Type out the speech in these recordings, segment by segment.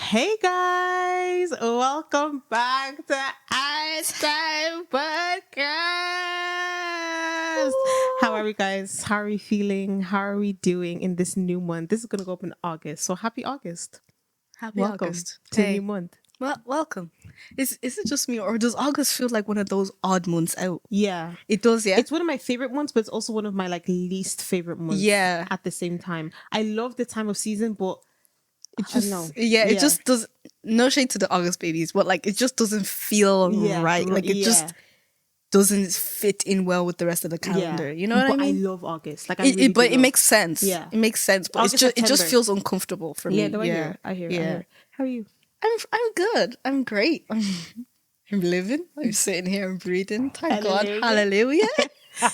Hey guys, welcome back to OurTime Podcast. How are we guys? How are we feeling? How are we doing in this new month? This is going to go up in August. So happy August. Happy Welcome August. to a new month. Well, welcome. Is it just me, or does August feel like one of those odd months out? Yeah. It does, yeah? It's one of my favorite months, but it's also one of my least favorite months at the same time. I love the time of season, but it just does. No shade to the August babies, but it just doesn't feel right. It just doesn't fit in well with the rest of the calendar. You know what I mean? I love August. It makes sense. Yeah, it makes sense, but August, it just feels uncomfortable for me. Yeah, I hear. How are you? I'm good. I'm great. I'm living. I'm sitting here and breathing. Thank God. Hallelujah.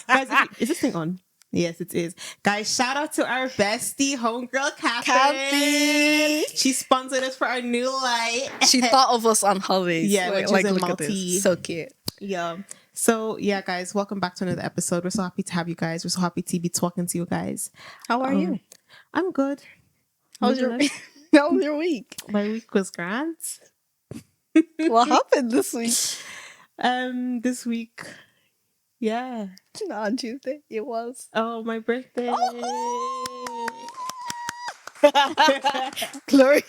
Guys, is this thing on? Yes, it is. Guys, shout out to our bestie, homegirl, Catherine. She sponsored us for our new light. She thought of us on holidays. Yeah, look at this. So cute. Yeah. So, guys, welcome back to another episode. We're so happy to have you guys. We're so happy to be talking to you guys. How are you? I'm good. How was your week? My week was grand. What happened this week? This week, yeah. Not on Tuesday. It was. Oh, my birthday. Glory.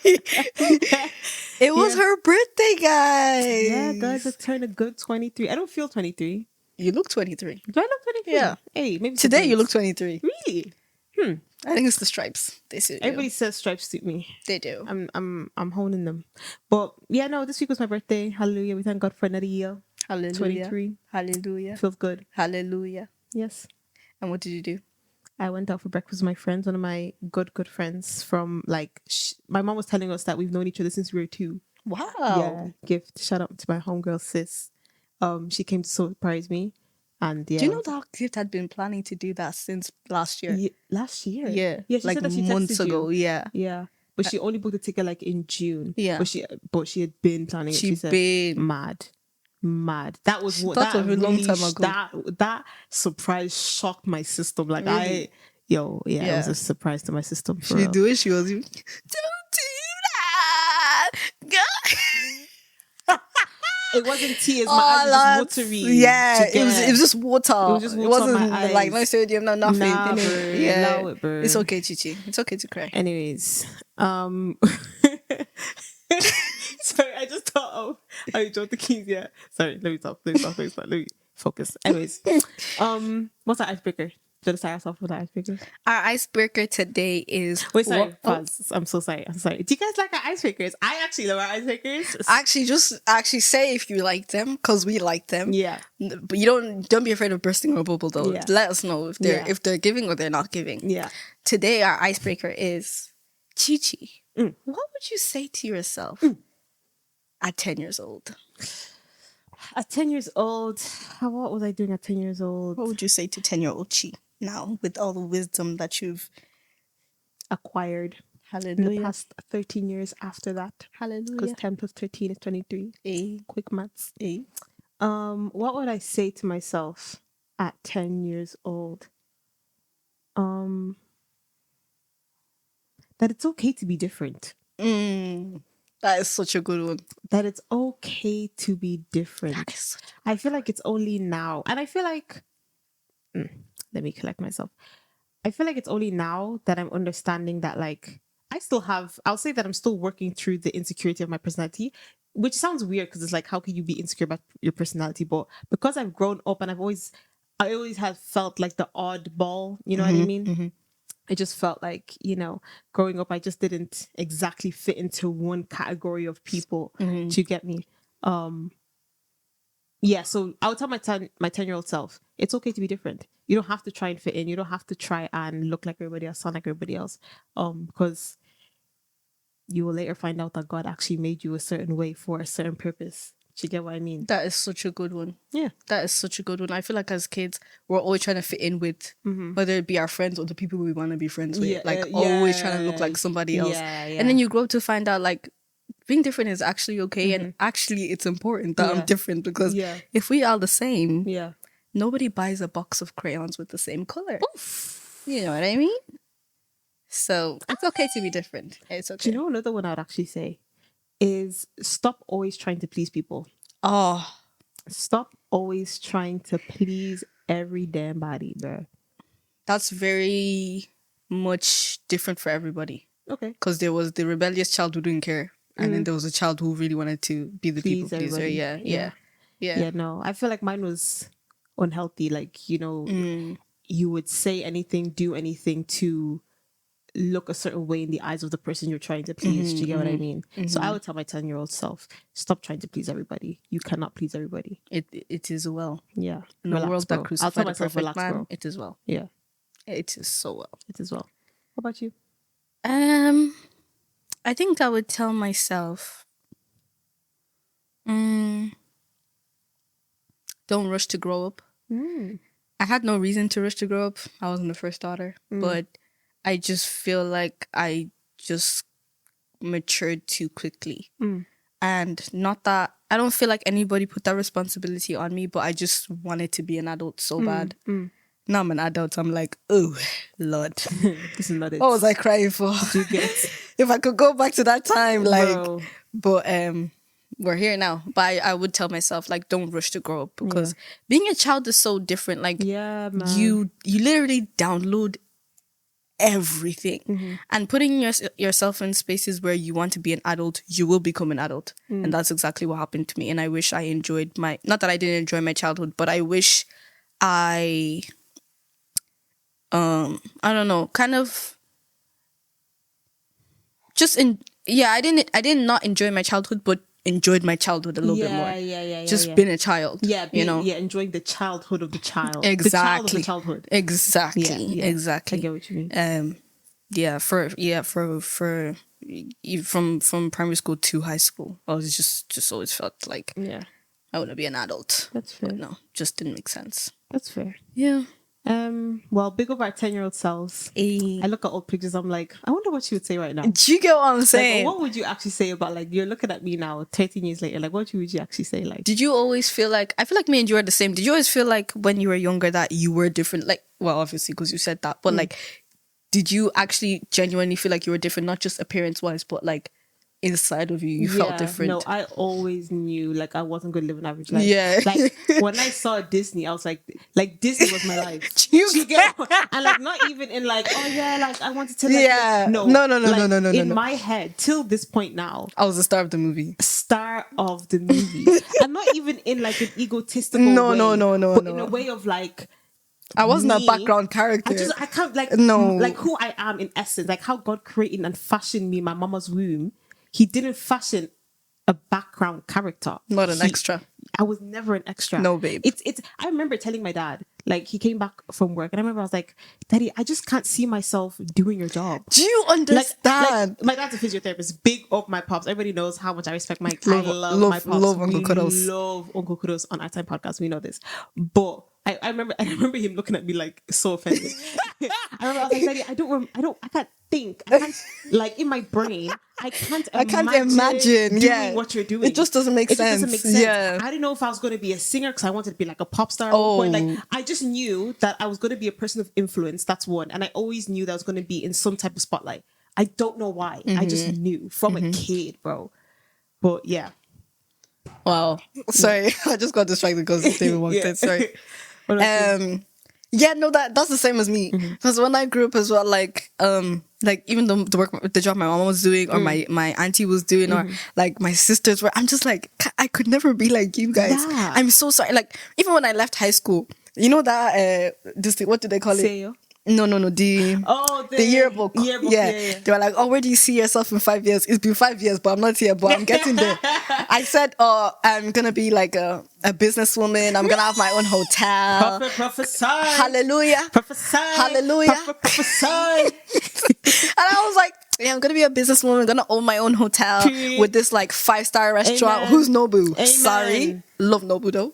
It was her birthday, guys. Yeah, guys, I turned a good 23. I don't feel 23. You look 23. Do I look 23? Yeah. Hey, maybe today you look 23. Really? I think it's the stripes. They suit you. Everybody says stripes suit me. They do. I'm honing them. But yeah, no, this week was my birthday. Hallelujah. We thank God for another year. Hallelujah. 23. Hallelujah. Feels good. Hallelujah. Yes. And what did you do? I went out for breakfast with my friends, one of my good friends from my mom was telling us that we've known each other since we were 2. Wow. Yeah. Gift. Shout out to my homegirl sis. She came to surprise me. And yeah. Do you know that Gift had been planning to do that since last year? Last year? Yeah. Yeah, she said that she months ago. You. Yeah. Yeah. But she only booked the ticket in June. Yeah. But she had been planning it. She said mad. That was what that was a long time ago. That surprise shocked my system. Really? It was a surprise to my system. She do it. She was don't do that. It wasn't tears. My eyes were just watery. Yeah, it was just water. It was just water. It wasn't no sodium, no nothing. Nah, yeah, allow it, bro. It's okay, Chichi. It's okay to cry. Anyways, sorry, I just thought of. I dropped the keys. Yeah, sorry. Let me stop. Let me focus. Anyways, what's our icebreaker? Should I start us off with our icebreaker? Our icebreaker today is... Wait, sorry. Pause. I'm so sorry. Do you guys like our icebreakers? I actually love our icebreakers. Actually say if you like them, because we like them. Yeah. But you don't be afraid of bursting our bubble though. Yeah. Let us know if they're giving or they're not giving. Yeah. Today our icebreaker is Chichi. What would you say to yourself at 10 years old? At 10 years old, what was I doing at 10 years old? What would you say to 10-year-old Chi now with all the wisdom that you've acquired? Hallelujah. In the past 13 years after that. Hallelujah. Because 10 plus 13 is 23. Quick maths. What would I say to myself at 10 years old? That it's okay to be different. That is such a good one. That it's okay to be different. I feel like it's only now. And I feel like... let me collect myself. I feel like it's only now that I'm understanding that I'll say that I'm still working through the insecurity of my personality, which sounds weird because it's how can you be insecure about your personality? But because I've grown up and I always have felt like the oddball, you know what I mean? Mm-hmm. I just felt growing up, I just didn't exactly fit into one category of people. Mm-hmm. Do you get me? Yeah, so I would tell my 10-year-old self, it's okay to be different. You don't have to try and fit in. You don't have to try and look like everybody else, sound like everybody else. Because you will later find out that God actually made you a certain way for a certain purpose. Do you get what I mean? That is such a good one. Yeah. That is such a good one. I feel like as kids, we're always trying to fit in with whether it be our friends or the people we want to be friends with. Always trying to look like somebody else. Yeah. And then you grow up to find out being different is actually okay. And actually it's important that I'm different because if we are the same, nobody buys a box of crayons with the same color. Oof. You know what I mean? So it's okay to be different. It's okay. Do you know another one I'd actually say? is stop always trying to please people. Oh, Stop always trying to please every damn body, bro. that's very much different for everybody. Okay. Because there was the rebellious child who didn't care. And then there was a child who really wanted to be the Please people pleaser. everybody. Yeah, no. I feel like mine was unhealthy. Like, you would say anything, do anything to look a certain way in the eyes of the person you're trying to please. Do you get what I mean? So I would tell my 10-year-old self, stop trying to please everybody. You cannot please everybody. It is well. Yeah. In a world that crucified the perfect relax, man, bro. it is well. Yeah. It is so well. It is well. What about you? I think I would tell myself, don't rush to grow up. I had no reason to rush to grow up. I wasn't the first daughter, but I just feel like I just matured too quickly. And not that, I don't feel like anybody put that responsibility on me, but I just wanted to be an adult so bad. Now I'm an adult, I'm like, oh, Lord. This is not it. What was I crying for? You get If I could go back to that time, like, Bro. but we're here now. But I would tell myself, like, don't rush to grow up, because being a child is so different. Like, yeah, man. you literally download everything, and putting yourself in spaces where you want to be an adult, you will become an adult. And that's exactly what happened to me. And I wish I enjoyed not that I didn't enjoy my childhood, but I wish I don't know, kind of just I did not enjoy my childhood, but enjoyed my childhood a little bit more. Just being a child. Enjoying the childhood of the child. Exactly. The child of the childhood. Exactly. Exactly. I get what you mean. From primary school to high school, I was just always felt like I want to be an adult. That's fair. But no, just didn't make sense. That's fair. Yeah. Well, big of our 10-year-old selves. I look at old pictures, I'm like, I wonder what she would say right now. Do you get what I'm saying? Like, what would you actually say about, like, you're looking at me now 13 years later, like, what would you actually say? Like, did you always feel like, I feel like me and you are the same, did you always feel like when you were younger that you were different? Like, well, obviously because you said that, but like, did you actually genuinely feel like you were different, not just appearance wise, but like inside of you felt different? No, I always knew like I wasn't going to live an average life. Yeah. Like when I saw Disney, I was like Disney was my life. You get? And like not even in like, oh yeah, like I wanted to like no. In my head, till this point now, I was the star of the movie. Star of the movie. And not even in like an egotistical way. No. In a way of like, I wasn't a background character. I can't like like who I am in essence, like how God created and fashioned me in my mama's womb. He didn't fashion a background character. Not an extra. I was never an extra. No, babe. It's. I remember telling my dad, like he came back from work, and I remember I was like, Daddy, I just can't see myself doing your job. Do you understand? Like, my dad's a physiotherapist. Big up my pops. Everybody knows how much I respect my. I love my pops. Love Uncle Kudos. Love Uncle Kudos on OurTime Podcast. We know this, but. I remember him looking at me like so offended. I remember I was like, Daddy, I can't think. I can't, like in my brain, I can't imagine doing what you're doing. It just doesn't make sense. Doesn't make sense. Yeah. I didn't know if I was going to be a singer because I wanted to be like a pop star. Like I just knew that I was going to be a person of influence. That's one. And I always knew that I was going to be in some type of spotlight. I don't know why. I just knew from a kid, bro. But yeah. Wow. Sorry, I just got distracted because David walked in. Sorry. That's the same as me. Because when I grew up as well, like even the job my mom was doing or my auntie was doing or like my sisters were, I'm just like, I could never be like you guys. Yeah. I'm so sorry. Like even when I left high school, you know that what do they call it? No. The yearbook. Yeah. They were like, oh, where do you see yourself in 5 years? It's been 5 years, but I'm not here, but I'm getting there. I said, I'm going to be like a businesswoman. I'm going to have my own hotel. Prophesy. Hallelujah. Prophesy. Hallelujah. Prophesy. And I was like, yeah, I'm going to be a businesswoman. I'm going to own my own hotel with this like 5-star restaurant. Amen. Who's Nobu? Amen. Sorry. Love Nobu though.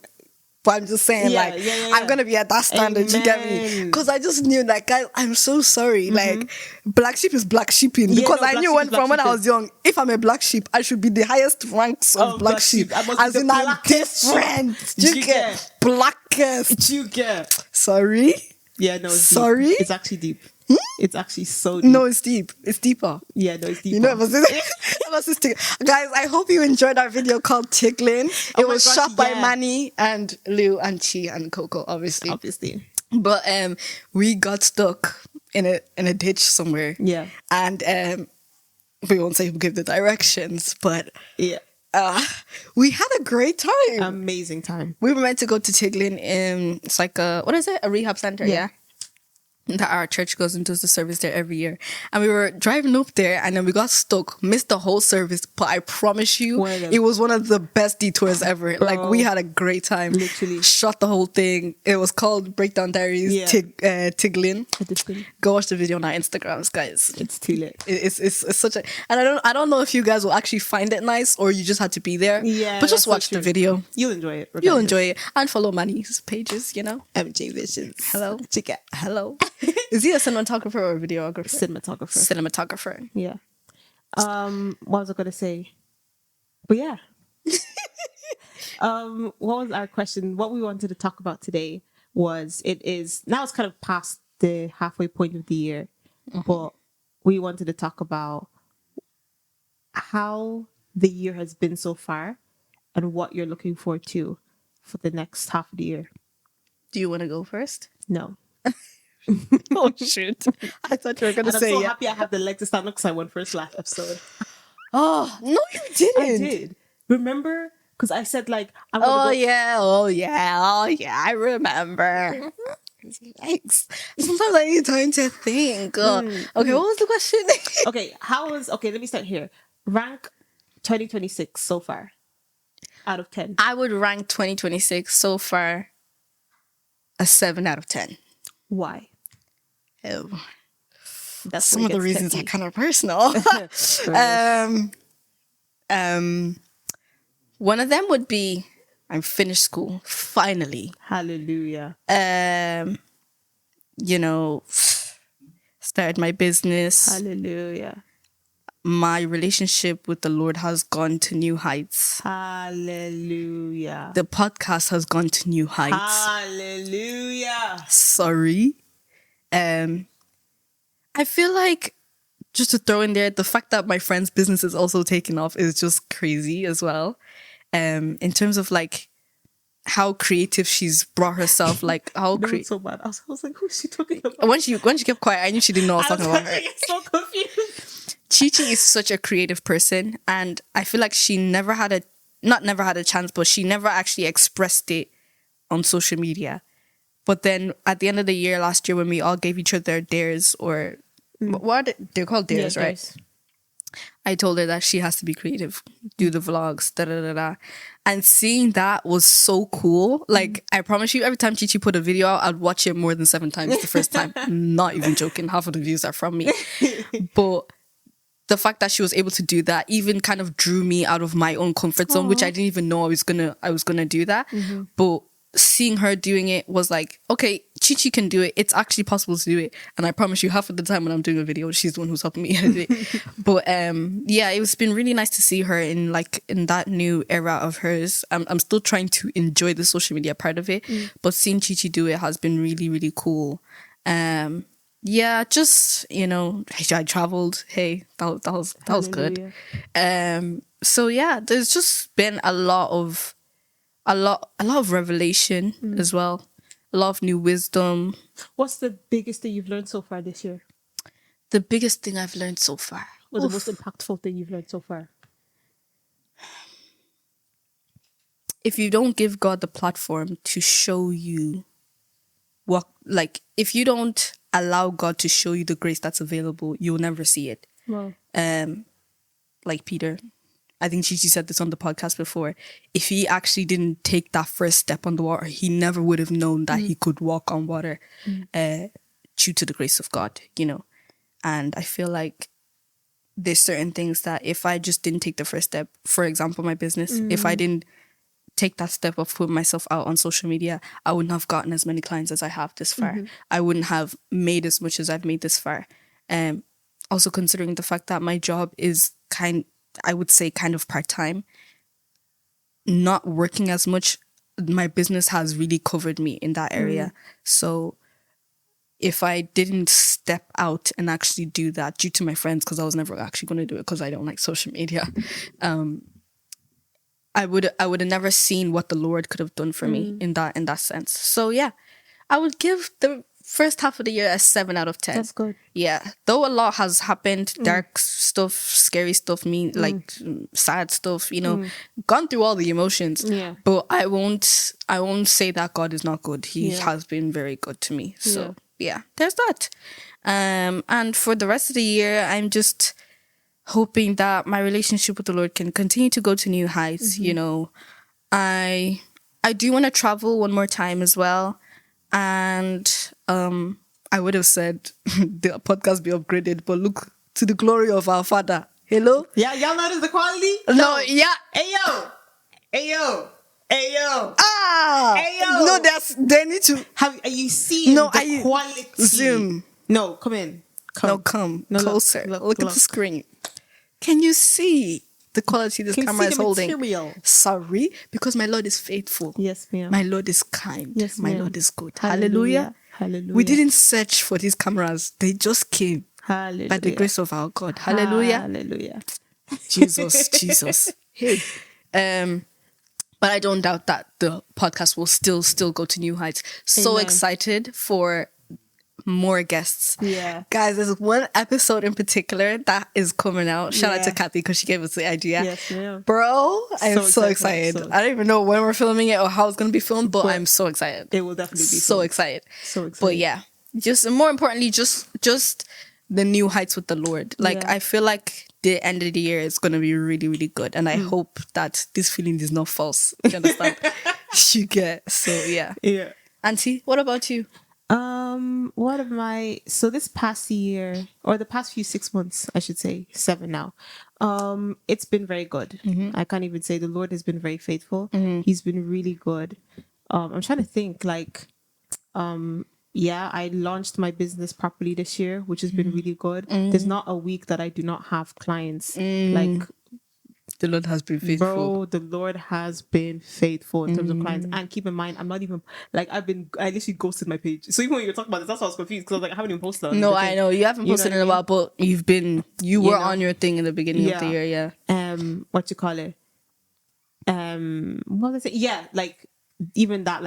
But I'm just saying, I'm going to be at that standard, you get me? Because I just knew, like, guys, I'm so sorry. Like, black sheep is black sheeping. Because I knew when I was young, if I'm a black sheep, I should be the highest ranks of black sheep. As in, I'm different. You get blackest. You get. Sorry? Yeah, no, it's sorry? Deep. It's actually deep. It's actually so deep. No, it's deep. It's deeper. Yeah, no, it's deeper. You know, guys, I hope you enjoyed our video called Tickling. It was shot by Manny and Lou and Chi and Coco, obviously. But we got stuck in a ditch somewhere. Yeah. And we won't say who gave the directions, but yeah. We had a great time. Amazing time. We were meant to go to Tiglin. It's like a rehab center, yeah. That our church goes and does the service there every year. And we were driving up there and then we got stuck, missed the whole service, but I promise you, it was one of the best detours ever. Bro. Like, we had a great time. Literally. Shot the whole thing. It was called Breakdown Diaries Tiglin. Go watch the video on our Instagrams, guys. It's too lit. It's such a... And I don't know if you guys will actually find it nice or you just had to be there. Yeah. But just watch the video. You'll enjoy it. You'll enjoy it. And follow Manny's pages, you know? MJ Visions. Hello. Chica. Hello. Is he a cinematographer or a videographer? Cinematographer. Yeah. What was I going to say? But yeah. What was our question? What we wanted to talk about today was now it's kind of past the halfway point of the year, but we wanted to talk about how the year has been so far and what you're looking forward to for the next half of the year. Do you want to go first? No. Oh shoot! I thought you were gonna say. I'm so happy I have the leg to stand up because I won first last episode. Oh no, you didn't. I did. Remember? Because I said like, I remember. Thanks. Sometimes I need time to think. Okay, what was the question? Okay, let me start here. Rank 2026 so far out of 10. I would rank 2026 so far a 7 out of 10. Why? Oh, that's some of the reasons are kind of personal. One of them would be I'm finished school finally. Hallelujah. You know, started my business. Hallelujah. My relationship with the Lord has gone to new heights. Hallelujah. The podcast has gone to new heights. Hallelujah. Sorry. I feel like, just to throw in there, the fact that my friend's business is also taking off is just crazy as well. In terms of like how creative she's brought herself, like how creative. So bad. I was like, who's she talking about? When she kept quiet, I knew she didn't know I was talking about her. So confused. Chi-Chi is such a creative person, and I feel like she never had a chance, but she never actually expressed it on social media. But then at the end of the year, last year, when we all gave each other dares, or what they're called dares, right? Dares. I told her that she has to be creative, do the vlogs, and seeing that was so cool. Like, I promise you, every time Chi-Chi put a video out, I'd watch it more than 7 times the first time. Not even joking. Half of the views are from me. But the fact that she was able to do that even kind of drew me out of my own comfort zone, which I didn't even know I was gonna do that. But seeing her doing it was like, okay, Chi-Chi can do it. It's actually possible to do it. And I promise you, half of the time when I'm doing a video, she's the one who's helping me edit it. But yeah, it's been really nice to see her in that new era of hers. I'm still trying to enjoy the social media part of it, but seeing Chi-Chi do it has been really, really cool. Yeah, just, you know, I traveled. Hey, that was good. So yeah, there's just been a lot of revelation as well. A lot of new wisdom. What's the biggest thing you've learned so far this year? The biggest thing I've learned so far. Or the most impactful thing you've learned so far? If you don't give God the platform to show you what, like, if you don't allow God to show you the grace that's available, you'll never see it. Wow. Like Peter. I think Chi-Chi said this on the podcast before. If he actually didn't take that first step on the water, he never would have known that he could walk on water due to the grace of God, you know. And I feel like there's certain things that if I just didn't take the first step, for example, my business, if I didn't take that step of putting myself out on social media, I wouldn't have gotten as many clients as I have this far. I wouldn't have made as much as I've made this far. Also considering the fact that my job is I would say kind of part-time, not working as much, my business has really covered me in that area. So if I didn't step out and actually do that due to my friends, because I was never actually going to do it because I don't like social media, I would have never seen what the Lord could have done for me in that sense. So yeah, I would give the first half of the year a 7 out of 10. That's good. Yeah, though a lot has happened, dark stuff, scary stuff, like sad stuff, gone through all the emotions. Yeah. But I won't say that God is not good. He has been very good to me. So yeah, there's that. And for the rest of the year, I'm just hoping that my relationship with the Lord can continue to go to new heights. I do want to travel one more time as well. And I would have said the podcast be upgraded, but look to the glory of our Father. Hello? Yeah, y'all notice the quality? No, yeah. Hey yo! Hey yo! Hey yo! Hey yo! No, they need to. Are you seeing the quality? Zoom. No, come in. Come closer. Look at the screen. Can you see the quality this camera is holding? Material? Sorry, because my Lord is faithful. Yes, ma'am. My Lord is kind. Yes, my ma'am. Lord is good. Hallelujah. We didn't search for these cameras. They just came. Hallelujah. By the grace of our God. Hallelujah. Hallelujah. Jesus. Hey. But I don't doubt that the podcast will still go to new heights. So Amen. excited for more guests. Yeah. Guys, there's one episode in particular that is coming out. Shout out to Kathy because she gave us the idea. Yes, ma'am. Bro, I'm so excited. I don't even know when we're filming it or how it's going to be filmed, but I'm so excited. It will definitely be so filmed. excited. So excited. But yeah, just more importantly, just the new heights with the Lord. Like, I feel like the end of the year is going to be really, really good. And I hope that this feeling is not false. You understand? You get. So yeah. Yeah. Auntie, what about you? So this past year, or the past few 6 months, I should say 7 now, it's been very good. I can't even say the Lord has been very faithful. He's been really good. I'm trying to think, I launched my business properly this year, which has been really good. There's not a week that I do not have clients. Like, the Lord has been faithful. Bro, the Lord has been faithful in terms of clients. And keep in mind, I'm not even, I literally ghosted my page. So even when you were talking about this, that's why I was confused, because I was like, I haven't even posted on No, I know. You haven't posted in a while, but you were on your thing in the beginning of the year, yeah. What you call it? What was it? Yeah, even that,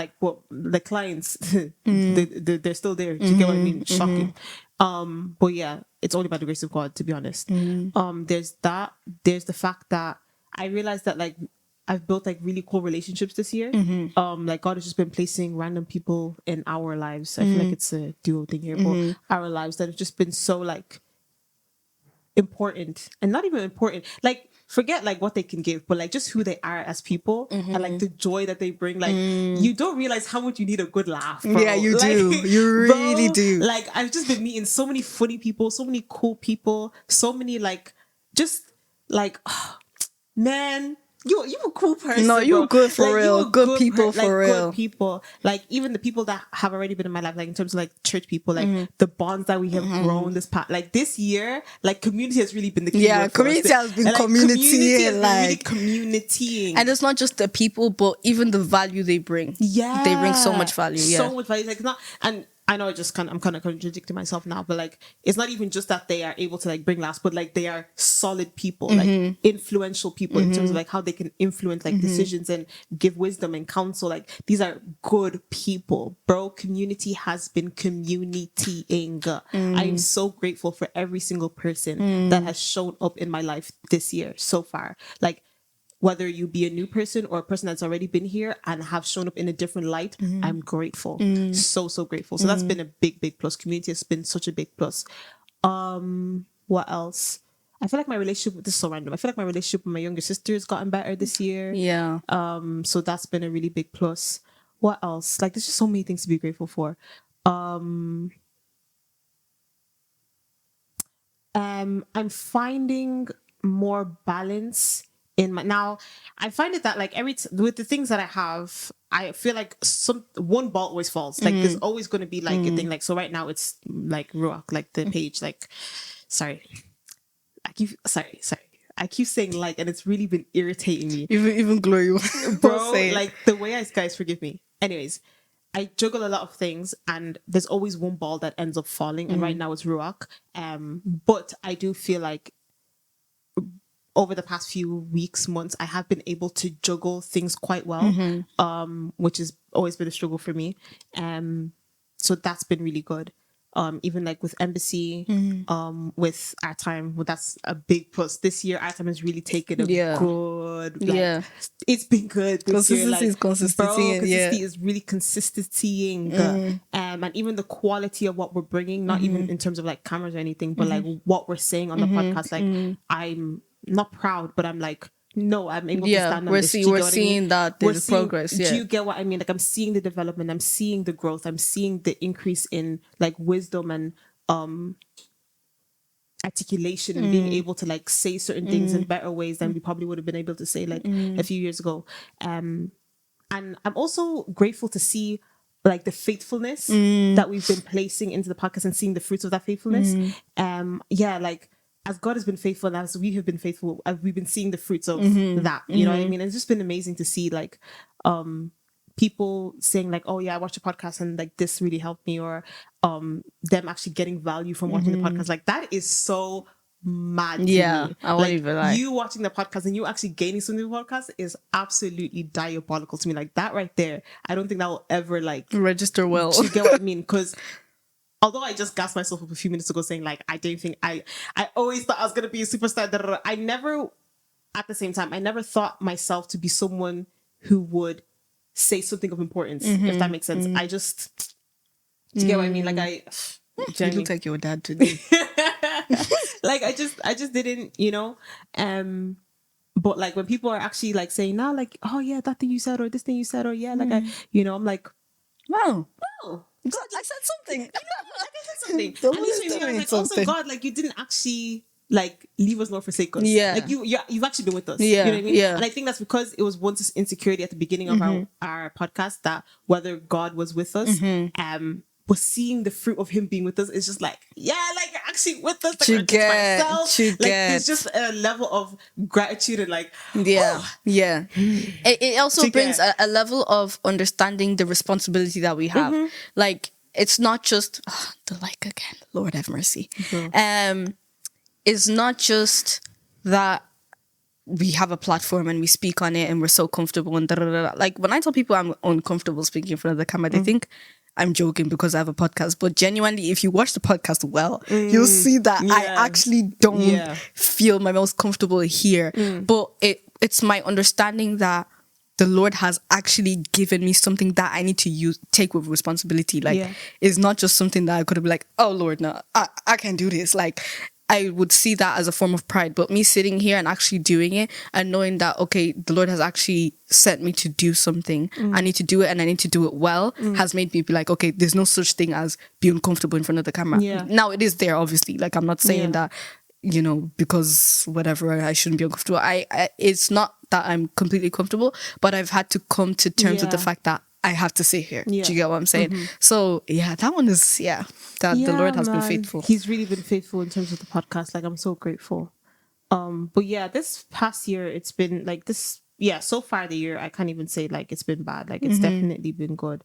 the clients, they're still there. Do you get what I mean? Shocking. But yeah, it's only by the grace of God, to be honest. There's that. There's the fact that I realized that I've built really cool relationships this year. God has just been placing random people in our lives. I feel like it's a duo thing here, but our lives that have just been so important, and not even important. Forget what they can give, but just who they are as people, and the joy that they bring. You don't realize how much you need a good laugh, bro. Yeah, you do. You really do. I've just been meeting so many funny people, so many cool people, so many man, you a cool person. No, you good for real. Good people for real. Good people. Even the people that have already been in my life, in terms of church people, the bonds that we have grown this past, this year, community has really been the key. Yeah, community has been really communitying. And it's not just the people, but even the value they bring. Yeah, they bring so much value. Yeah, so much value. And I know I'm kind of contradicting myself now, but it's not even just that they are able to bring laughs, but they are solid people, influential people in terms of how they can influence decisions and give wisdom and counsel. These are good people, bro. Community has been communitying. I am so grateful for every single person that has shown up in my life this year so far. Whether you be a new person or a person that's already been here and have shown up in a different light, I'm grateful. So grateful. So that's been a big plus. Community has been such a big plus. What else? I feel like my relationship, this is so random. I feel like my relationship with my younger sister has gotten better this year. Yeah. So that's been a really big plus. What else? There's just so many things to be grateful for. I'm finding more balance in my, now I find it that with the things that I have, I feel like one ball always falls. There's always going to be a thing. So right now it's Ruach, the page, sorry. I keep saying and it's really been irritating me. Even Glory, bro. The way guys forgive me. Anyways, I juggle a lot of things, and there's always one ball that ends up falling. And right now it's Ruach. But I do feel like over the past few weeks, months, I have been able to juggle things quite well, which has always been a struggle for me. So that's been really good. Even like with Embassy, with OurTime, well, that's a big plus. This year, OurTime has really taken a good, like, it's been good this year. Like, consistency is really consistencying. And even the quality of what we're bringing, not even in terms of like cameras or anything, but like what we're saying on the podcast. Like, I'm not proud, but I'm like, no, I'm able to stand on this. We're seeing that there's progress. Do you get what I mean? Like, I'm seeing the development, I'm seeing the growth, I'm seeing the increase in like wisdom and articulation and being able to like say certain things in better ways than we probably would have been able to say like a few years ago. And I'm also grateful to see like the faithfulness that we've been placing into the podcast and seeing the fruits of that faithfulness. Like, as God has been faithful and as we have been faithful, we've been seing the fruits of that. You know what I mean? It's just been amazing to see like people saying like, oh yeah, I watched a podcast and like this really helped me, or them actually getting value from watching the podcast. Like, that is so mad to me. I won't even lie. You watching the podcast and you actually gaining something from the podcast is absolutely diabolical to me. Like, that right there, I don't think that will ever like register well. You get what I mean? Because although I just gassed myself up a few minutes ago saying like, I don't think I always thought I was going to be a superstar. I never, at the same time, I never thought myself to be someone who would say something of importance, if that makes sense. I just, do you get what I mean? Like, you look like your dad today. Like, I just didn't, you know, but like when people are actually like saying now, like, oh yeah, that thing you said, or this thing you said, or yeah, like I'm like, wow. God, I said something. I said something. And this makes me realize, like, also, God, like, you didn't actually like leave us nor forsake us. Yeah. Like, you've actually been with us. Yeah. You know what I mean? Yeah. And I think that's because it was once this insecurity at the beginning of our podcast, that whether God was with us, was seeing the fruit of him being with us is just like, yeah, like, you're actually with us. Like, there's just a level of gratitude and like, it also brings a level of understanding the responsibility that we have. Like, it's not just the like again, Lord have mercy. It's not just that we have a platform and we speak on it and we're so comfortable and like, when I tell people I'm uncomfortable speaking in front of the camera, they think I'm joking because I have a podcast, but genuinely, if you watch the podcast well, you'll see that I actually don't feel my most comfortable here. But it's my understanding that the Lord has actually given me something that I need to take with responsibility. Like, it's not just something that I could have been like, oh Lord, no, I can't do this. Like, I would see that as a form of pride, but me sitting here and actually doing it and knowing that, okay, the Lord has actually sent me to do something. I need to do it and I need to do it well, has made me be like, okay, there's no such thing as being comfortable in front of the camera. Now it is there, obviously. Like, I'm not saying that, you know, because whatever, I shouldn't be uncomfortable. It's not that I'm completely comfortable, but I've had to come to terms with the fact that I have to sit here. Do you get what I'm saying? So yeah, that one is, the Lord has been faithful. He's really been faithful in terms of the podcast. Like, I'm so grateful. But yeah, this past year, it's been like this, so far the year, I can't even say like it's been bad. Like, it's definitely been good.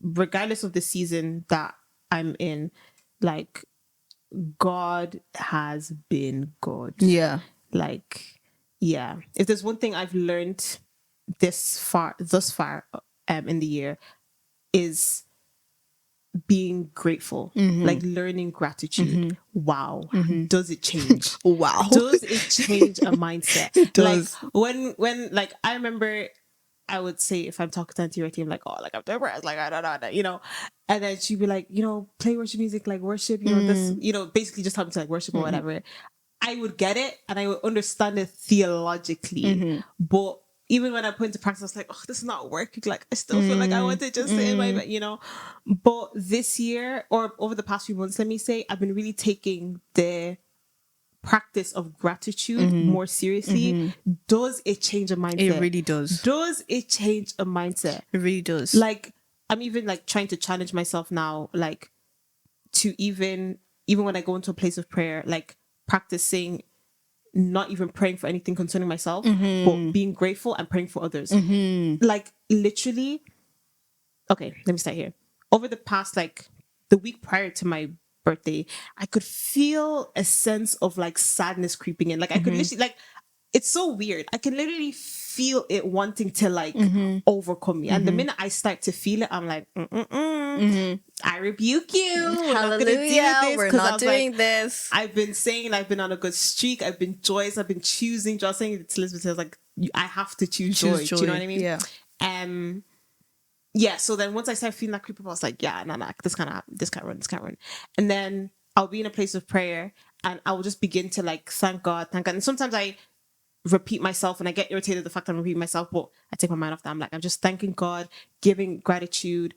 Regardless of the season that I'm in, like, God has been good. Like, if there's one thing I've learned thus far in the year, is being grateful, like learning gratitude. Wow. Does it change? Wow. Does it change a mindset? It does. Like, when like, I remember I would say, if I'm talking to Auntie Retty, I'm like, oh, like, I'm depressed, like, I don't know, you know, and then she'd be like, you know, play worship music, like worship, you know, this, you know, basically just help me to like worship or whatever. I would get it and I would understand it theologically, but even when I put into practice, I was like, oh, this is not working. Like, I still feel like I want to just sit in my bed, you know. But this year, or over the past few months, let me say, I've been really taking the practice of gratitude more seriously. Does it change a mindset? It really does. Does it change a mindset? It really does. Like, I'm even like trying to challenge myself now, like, to even when I go into a place of prayer, like, practicing not even praying for anything concerning myself, but being grateful and praying for others. Like, literally, okay, let me start here. Over the past, like, the week prior to my birthday, I could feel a sense of like sadness creeping in. Like I could literally, like, it's so weird. I can literally feel it wanting to like overcome me. And the minute I start to feel it, I'm like, I rebuke you. We're not gonna do this. We're not doing this. I've been saying I've been on a good streak. I've been joyous. I've been choosing. Just saying it to Elizabeth, I was like, I have to choose joy. Do you know what I mean? Yeah. Yeah. So then once I started feeling that creep up, I was like, yeah, no, this can't run. And then I'll be in a place of prayer and I will just begin to like thank God. And sometimes I repeat myself and I get irritated the fact I'm repeating myself, but I take my mind off that. I'm like, I'm just thanking God, giving gratitude,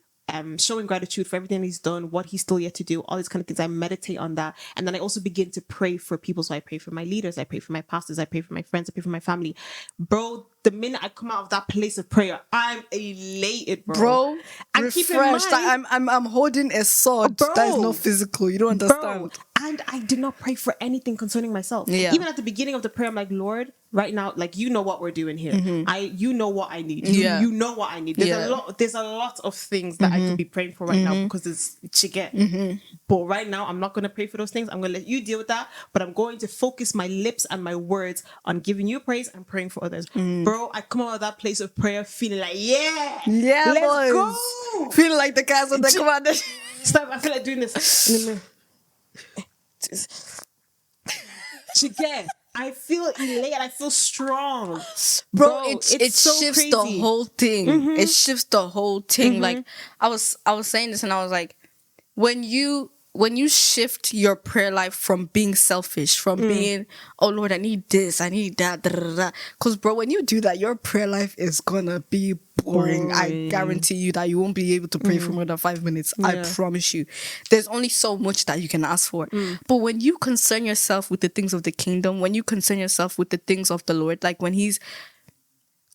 showing gratitude for everything he's done, what he's still yet to do, all these kind of things. I meditate on that. And then I also begin to pray for people. So I pray for my leaders, I pray for my pastors, I pray for my friends, I pray for my family. Bro, the minute I come out of that place of prayer, I'm elated, bro. And refreshed. I'm holding a sword that is not physical. You don't understand. Bro, and I did not pray for anything concerning myself. Yeah. Even at the beginning of the prayer, I'm like, Lord, right now, like, you know what we're doing here. You know what I need. You know what I need. There's a lot of things that I could be praying for right now because it's chicken. But right now, I'm not going to pray for those things. I'm going to let you deal with that. But I'm going to focus my lips and my words on giving you praise and praying for others. Bro, I come out of that place of prayer feeling like, let's boys. Go. Feeling like the guys on the commander. Stop, I feel like doing this. Chicken. I feel elated. I feel strong, bro. It so shifts crazy. The whole thing. It shifts the whole thing. Like I was saying this, and I was like, when you shift your prayer life from being selfish, from being, oh Lord, I need this, I need that, because bro, when you do that, your prayer life is gonna be boring. I guarantee you that you won't be able to pray for more than 5 minutes. I promise you. There's only so much that you can ask for. But when you concern yourself with the things of the kingdom, when you concern yourself with the things of the Lord, like when he's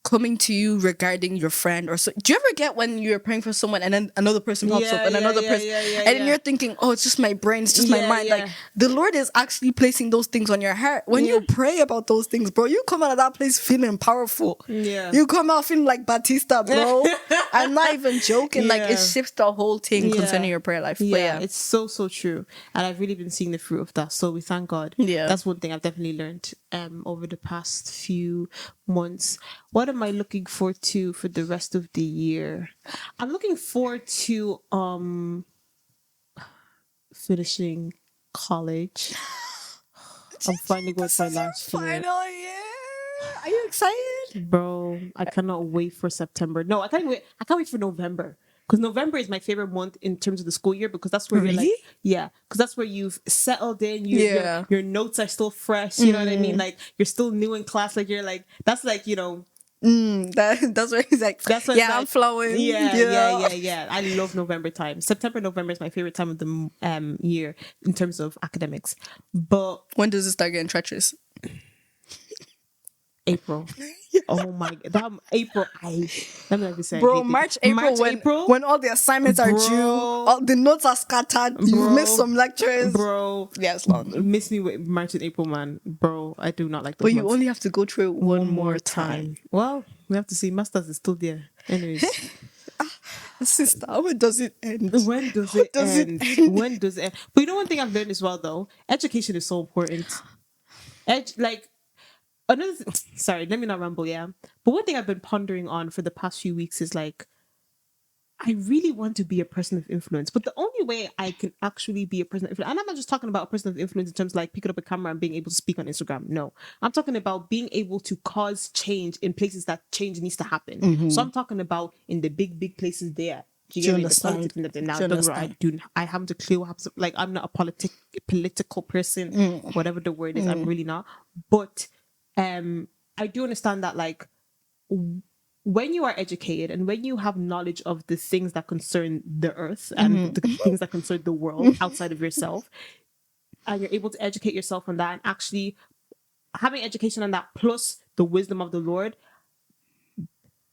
coming to you regarding your friend or so. Do you ever get when you're praying for someone and then another person pops up and another person and then you're thinking, oh, it's just my brain, it's just my mind. Like the Lord is actually placing those things on your heart. When you pray about those things, bro, you come out of that place feeling powerful. You come out feeling like Batista, bro. I'm not even joking. Like it shifts the whole thing concerning your prayer life. Yeah, it's so true. And I've really been seeing the fruit of that. So we thank God. Yeah. That's one thing I've definitely learned over the past few months. What am I looking forward to for the rest of the year? I'm looking forward to finishing college. I'm finally going to my last year. Final year. Are you excited? Bro, I cannot wait for September. No, I can't wait. I can't wait for November. Because November is my favorite month in terms of the school year because that's where you're like, because that's where you've settled in. Your notes are still fresh. You know what I mean? Like you're still new in class. Like you're like, that's like, you know. That's where he's like, that's yeah, I'm flowing. Yeah. I love November time. September, November is my favorite time of the year in terms of academics. But when does it start getting treacherous? April. Oh my god, that April. Let me not be saying, bro. March, April, when all the assignments are due, all the notes are scattered. You missed some lectures, bro. Yeah, it's long. Miss me with March and April, man, bro. I do not like those. But you only have to go through it one more time. Well, we have to see. Masters is still there, anyways. Sister, when does it end? When does it end? When does it end? But you know one thing I've learned as well, though, education is so important. Another sorry, let me not ramble, but one thing I've been pondering on for the past few weeks is like, I really want to be a person of influence, but the only way I can actually be a person of influence, and I'm not just talking about a person of influence in terms of like picking up a camera and being able to speak on Instagram. No, I'm talking about being able to cause change in places that change needs to happen. So I'm talking about in the big places there. Do you understand? I haven't a clue. Like I'm not a political person, whatever the word is. I'm really not, but. I do understand that, like, when you are educated and when you have knowledge of the things that concern the earth and the things that concern the world outside of yourself, and you're able to educate yourself on that and actually having education on that plus the wisdom of the Lord,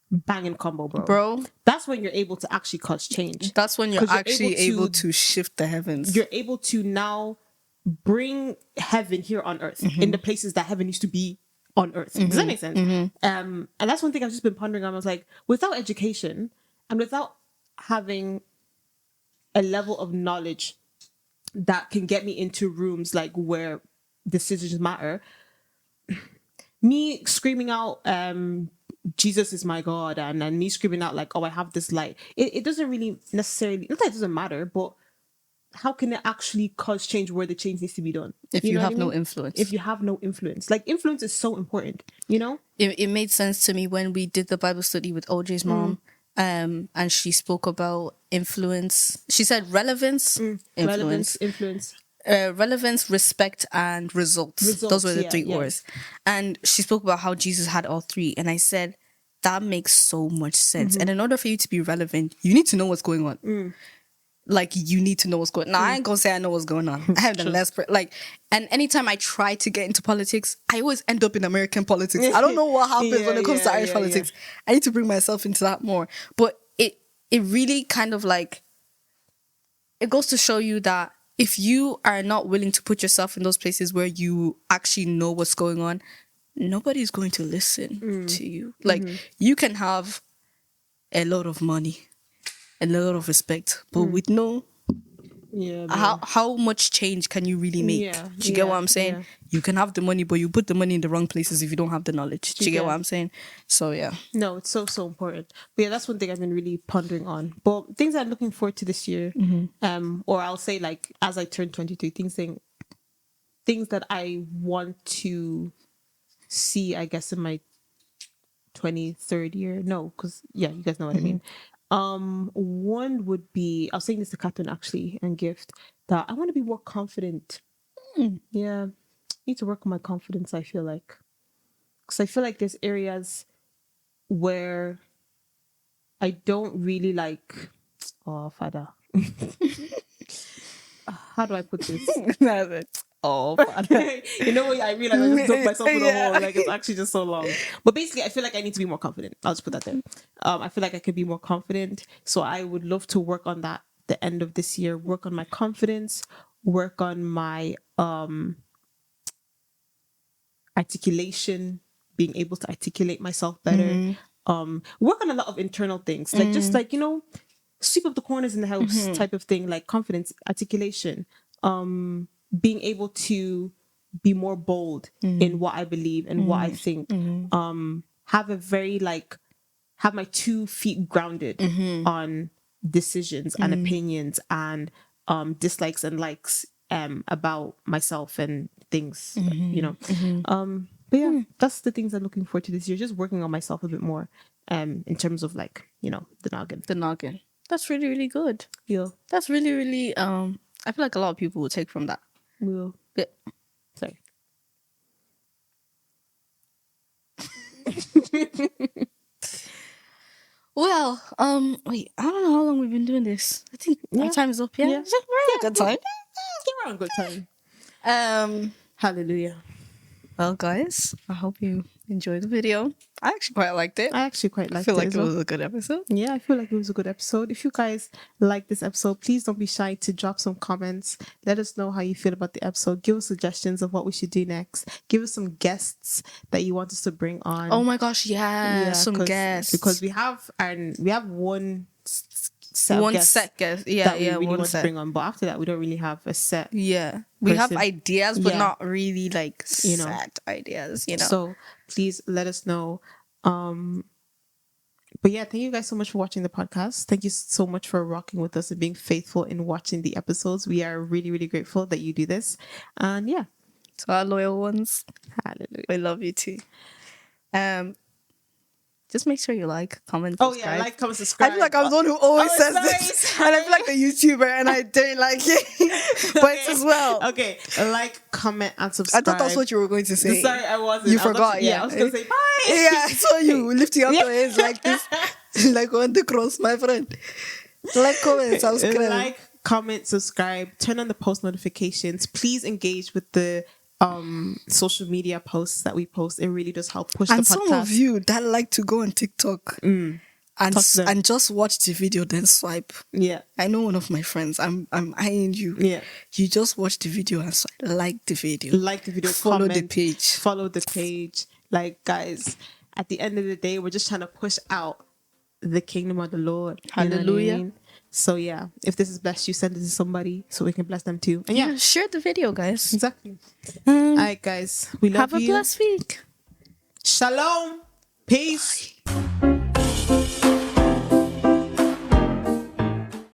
banging combo, bro. That's when you're able to actually cause change. That's when you're actually able to shift the heavens. You're able to now bring heaven here on earth in the places that heaven used to be on earth. Does that make sense? And that's one thing I've just been pondering on. I was like, without education and without having a level of knowledge that can get me into rooms like where decisions matter. Me screaming out, Jesus is my God, and me screaming out like, oh, I have this light. It doesn't really necessarily, not that it doesn't matter, but how can it actually cause change where the change needs to be done? If you have no influence. If you have no influence. Like, influence is so important, you know? It made sense to me when we did the Bible study with OJ's mom. And she spoke about influence. She said relevance, influence. Relevance, respect, and results. Those were the three words. And she spoke about how Jesus had all three. And I said, that makes so much sense. And in order for you to be relevant, you need to know what's going on. Like, you need to know what's going on. Now, I ain't gonna say I know what's going on. I have the less... and anytime I try to get into politics, I always end up in American politics. I don't know what happens when it comes to Irish politics. I need to bring myself into that more. But it really kind of like... It goes to show you that if you are not willing to put yourself in those places where you actually know what's going on, nobody's going to listen to you. Like, you can have a lot of money, a lot of respect, but with no... how much change can you really make? Do you get what I'm saying? You can have the money, but you put the money in the wrong places if you don't have the knowledge. Do you get what I'm saying? So yeah. No, it's so important. But yeah, that's one thing I've been really pondering on. But things I'm looking forward to this year, or I'll say like as I turn 22, things that I want to see, I guess, in my 23rd year. No, because you guys know what I mean. One would be, I was saying this to Catherine actually and Gift, that I want to be more confident. Yeah, need to work on my confidence. I feel like, because I feel like there's areas where I don't really like. Oh, Father, how do I put this? Oh, Father. You know what? I realize I just dumped myself in the hole. Like, it's actually just so long. But basically, I feel like I need to be more confident. I'll just put that there. I feel like I could be more confident. So I would love to work on that the end of this year. Work on my confidence. Work on my articulation. Being able to articulate myself better. Work on a lot of internal things. Like, just like, you know, sweep up the corners in the house type of thing. Like confidence, articulation. Being able to be more bold in what I believe and what I think. Have a very have my 2 feet grounded on decisions and opinions and dislikes and likes about myself and things, you know. But yeah, that's the things I'm looking forward to this year. Just working on myself a bit more in terms of like, you know, the noggin. The noggin. That's really, really good. Yeah. That's really, really I feel like a lot of people will take from that. Will. Yeah. Sorry. Well, wait, I don't know how long we've been doing this. I think our time is up. Yeah, we're on a good time. We're on a good time. Hallelujah. Well, guys, I hope you enjoyed the video. I actually quite liked it. I actually quite liked it. I feel like it was a good episode. Yeah, I feel like it was a good episode. If you guys like this episode, please don't be shy to drop some comments. Let us know how you feel about the episode. Give us suggestions of what we should do next. Give us some guests that you want us to bring on. Oh my gosh, some guests. Because we have one set guest. That we really want to bring on. But after that, we don't really have a set. Yeah. We have ideas, but not really like set ideas, you know. So please let us know. But yeah, thank you guys so much for watching the podcast. Thank you so much for rocking with us and being faithful in watching the episodes. We are really, really grateful that you do this. And yeah. To our loyal ones. Hallelujah. We love you too. Just make sure you like, comment, subscribe. Oh yeah, like, comment, subscribe. I feel like I'm the one who always says this. And I feel like a YouTuber and I don't like it. But it's as well. Okay, like, comment, and subscribe. I thought that's what you were going to say. Sorry, I wasn't. You forgot, I was going to say bye. Yeah, I saw you lifting up your hands like this. Like on the cross, my friend. Like, comment, subscribe. Like, comment, subscribe. Turn on the post notifications. Please engage with the social media posts that we post. It really does help push the podcast. And some of you that like to go on TikTok and just watch the video then swipe. Yeah, I know one of my friends. I'm eyeing you. Yeah, you just watch the video and swipe. Like the video, follow comment, the page. Like, guys, at the end of the day, we're just trying to push out the kingdom of the Lord. Hallelujah. You know what I mean? So yeah, if this is blessed you, send it to somebody so we can bless them too. And yeah, share the video, guys. Exactly. All right, guys, we love you. Have a blessed week. Shalom. Peace. Bye.